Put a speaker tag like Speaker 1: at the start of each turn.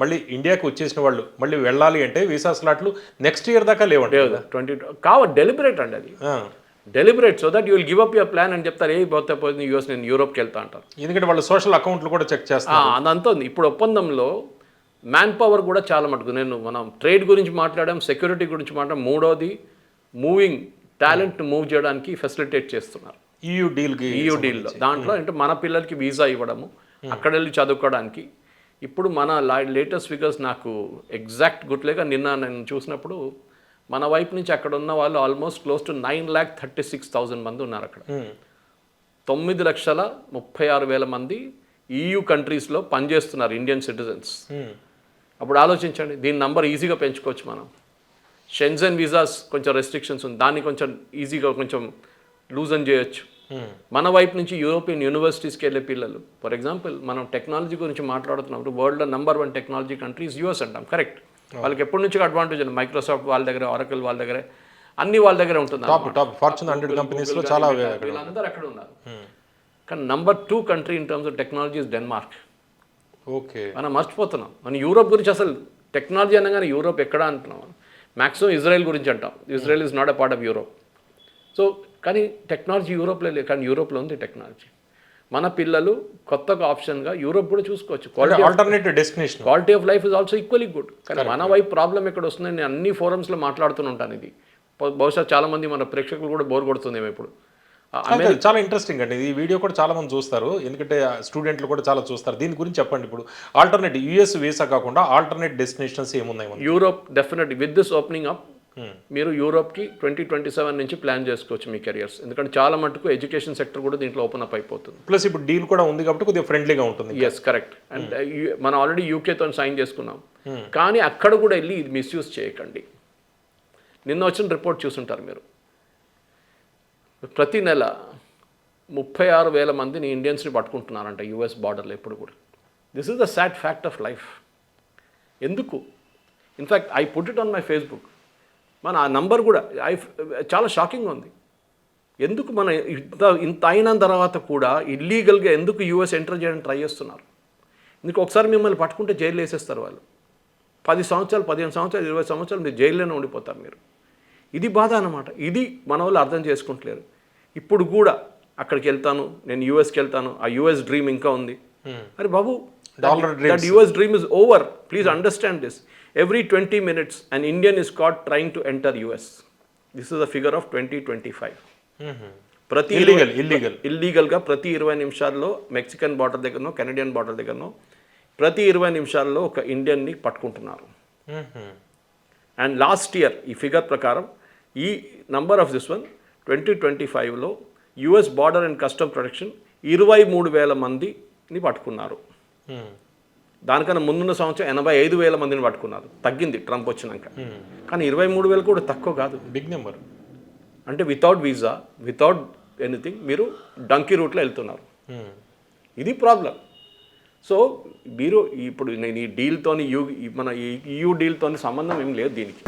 Speaker 1: మళ్ళీ ఇండియాకి వచ్చేసిన వాళ్ళు మళ్ళీ వెళ్ళాలి అంటే వీసా స్లాట్లు నెక్స్ట్ ఇయర్ దాకా లేవంటే
Speaker 2: 20 డెలిబరేట్ అండి అది, deliberate. So that you will give up your plan అని చెప్తారు. పోతే పోయింది యూఎస్, నేను యూరోప్కి వెళ్తా అంటారు.
Speaker 1: ఎందుకంటే వాళ్ళ సోషల్ అకౌంట్లు కూడా చెక్ చేస్తారు.
Speaker 2: అదంతా ఉంది. ఇప్పుడు ఒప్పందంలో మ్యాన్ పవర్ కూడా చాలా మటుకు, మనం ట్రేడ్ గురించి మాట్లాడాం, సెక్యూరిటీ గురించి మాట్లాడాం, మూడోది మూవింగ్ టాలెంట్ మూవ్ చేయడానికి ఫెసిలిటేట్ చేస్తున్నారు
Speaker 1: EU డీల్లో.
Speaker 2: దాంట్లో అంటే మన పిల్లలకి వీసా ఇవ్వడము, అక్కడ వెళ్ళి చదువుకోవడానికి. ఇప్పుడు మన లేటెస్ట్ ఫిగర్స్ నాకు ఎగ్జాక్ట్ గుర్తులేక నిన్న నేను చూసినప్పుడు మన వైపు నుంచి అక్కడ ఉన్న వాళ్ళు ఆల్మోస్ట్ క్లోజ్ టు 9,36,000 మంది ఉన్నారు అక్కడ. 9,36,000 మంది EU కంట్రీస్లో పనిచేస్తున్నారు ఇండియన్ సిటిజన్స్. అప్పుడు ఆలోచించండి, దీని నంబర్ ఈజీగా పెంచుకోవచ్చు మనం. షెంజన్ వీసాస్ కొంచెం రెస్ట్రిక్షన్స్ ఉంది, దాన్ని కొంచెం ఈజీగా కొంచెం లూజన్ చేయొచ్చు. మన వైపు నుంచి యూరోపియన్ యూనివర్సిటీస్కి వెళ్ళే పిల్లలు, ఫర్ ఎగ్జాంపుల్ మనం టెక్నాలజీ గురించి మాట్లాడుతున్నప్పుడు వరల్డ్లో నెంబర్ 1 టెక్నాలజీ కంట్రీస్ యూఎస్ అంటాం, కరెక్ట్. వాళ్ళకి ఎప్పటి నుంచి అడ్వాంటేజ్ ఉంది, మైక్రోసాఫ్ట్ వాళ్ళ దగ్గర, ఆరకిల్ వాళ్ళ దగ్గర, అన్ని వాళ్ళ దగ్గర ఉంటుంది.
Speaker 1: ఫార్చ్యూన్ 100 కంపెనీస్లో చాలా
Speaker 2: వీళ్ళందరూ అక్కడ ఉన్నారు. కానీ number 2 country in terms of technology is Denmark.
Speaker 1: Okay,
Speaker 2: మనం మర్చిపోతున్నాం. మనం యూరోప్ గురించి అసలు టెక్నాలజీ అనగానే యూరోప్ ఎక్కడ అంటున్నాం. మ్యాక్సిమం ఇజ్రాయెల్ గురించి అంటాం. Israel is not a part of Europe. So కానీ టెక్నాలజీ యూరోప్లో లేదు, కానీ యూరోప్లో ఉంది టెక్నాలజీ. మన పిల్లలు కొత్తగా ఆప్షన్గా యూరోప్ కూడా చూసుకోవచ్చు.
Speaker 1: Alternative destination,
Speaker 2: quality of life is also equally good. కానీ మన వైపు ప్రాబ్లం ఎక్కడ వస్తుంది, నేను అన్ని ఫోరమ్స్లో మాట్లాడుతూ ఉంటాను. ఇది బహుశా చాలామంది మన ప్రేక్షకులు కూడా బోర్ కొడుతుందేమో ఇప్పుడు.
Speaker 1: చాలా ఇంట్రెస్టింగ్ అండి ఈ వీడియో కూడా చాలా మంది చూస్తారు, ఎందుకంటే స్టూడెంట్లు కూడా చాలా చూస్తారు. దీని గురించి చెప్పండి. ఇప్పుడు ఆల్టర్నేటివ్ యూఎస్ వీసా కాకుండా ఆల్టర్నేట్ డెస్టినేషన్స్ ఏమున్నాయి?
Speaker 2: Europe definitely with this opening up మీరు యూరోప్కి 2027 నుంచి ప్లాన్ చేసుకోవచ్చు మీ కెరియర్స్. ఎందుకంటే చాలా మటుకు ఎడ్యుకేషన్ సెక్టర్ కూడా దీంట్లో ఓపెన్ అప్ అయిపోతుంది.
Speaker 1: ప్లస్ ఇప్పుడు డీల్ కూడా ఉంది కాబట్టి కొద్దిగా ఫ్రెండ్లీగా ఉంటుంది.
Speaker 2: Yes, correct. అండ్ మనం ఆల్రెడీ యూకేతో సైన్ చేసుకున్నాం. కానీ అక్కడ కూడా వెళ్ళి ఇది మిస్యూజ్ చేయకండి. నిన్న వచ్చిన రిపోర్ట్ చూసుంటారు మీరు, ప్రతి నెల 36,000 మందిని ఇండియన్స్ని పట్టుకుంటున్నారంట యూఎస్ బార్డర్లో ఎప్పుడు కూడా. This is the sad fact of life. ఎందుకు? In fact I put it on my Facebook. మన ఆ నంబర్ కూడా చాలా షాకింగ్గా ఉంది. ఎందుకు మన ఇంత అయిన తర్వాత కూడా ఇల్లీగల్గా ఎందుకు యూఎస్ ఎంటర్ చేయడానికి ట్రై చేస్తున్నారు? ఎందుకు ఒకసారి మిమ్మల్ని పట్టుకుంటే జైలు వేసేస్తారు వాళ్ళు. 10 సంవత్సరాలు, 15 సంవత్సరాలు, 20 సంవత్సరాలు మీరు జైల్లోనే ఉండిపోతారు మీరు. ఇది బాధ అన్నమాట. ఇది మన వాళ్ళు అర్థం చేసుకుంటలేరు. ఇప్పుడు కూడా అక్కడికి వెళ్తాను, నేను యూఎస్కి వెళ్తాను, ఆ యూఎస్ డ్రీమ్ ఇంకా ఉంది. అరే బాబు, that US dream is over. Please understand this. Every 20 minutes an Indian is caught trying to enter US. This is the figure of 2025. ప్రతి ఇల్లీగల్గా ప్రతి 20 నిమిషాల్లో మెక్సికన్ బార్డర్ దగ్గరనో కెనడియన్ బార్డర్ దగ్గరనో ప్రతి 20 నిమిషాల్లో ఒక ఇండియన్ని పట్టుకుంటున్నారు. అండ్ లాస్ట్ ఇయర్ ఈ ఫిగర్ ప్రకారం ఈ నంబర్ ఆఫ్ దిస్ వన్ 2025లో US border and custom protection 23,000 మందిని పట్టుకున్నారు. దానికన్నా ముందున్న సంవత్సరం 85,000 మందిని పట్టుకున్నారు. తగ్గింది ట్రంప్ వచ్చినాక. కానీ 23,000 కూడా తక్కువ కాదు,
Speaker 1: బిగ్ నెంబర్.
Speaker 2: అంటే వితౌట్ వీసా, వితౌట్ ఎనీథింగ్ మీరు డంకీ రూట్లో వెళ్తున్నారు. ఇది ప్రాబ్లం. సో మీరు ఇప్పుడు నేను ఈ డీల్తో మన EU డీల్తో సంబంధం ఏం లేదు దీనికి.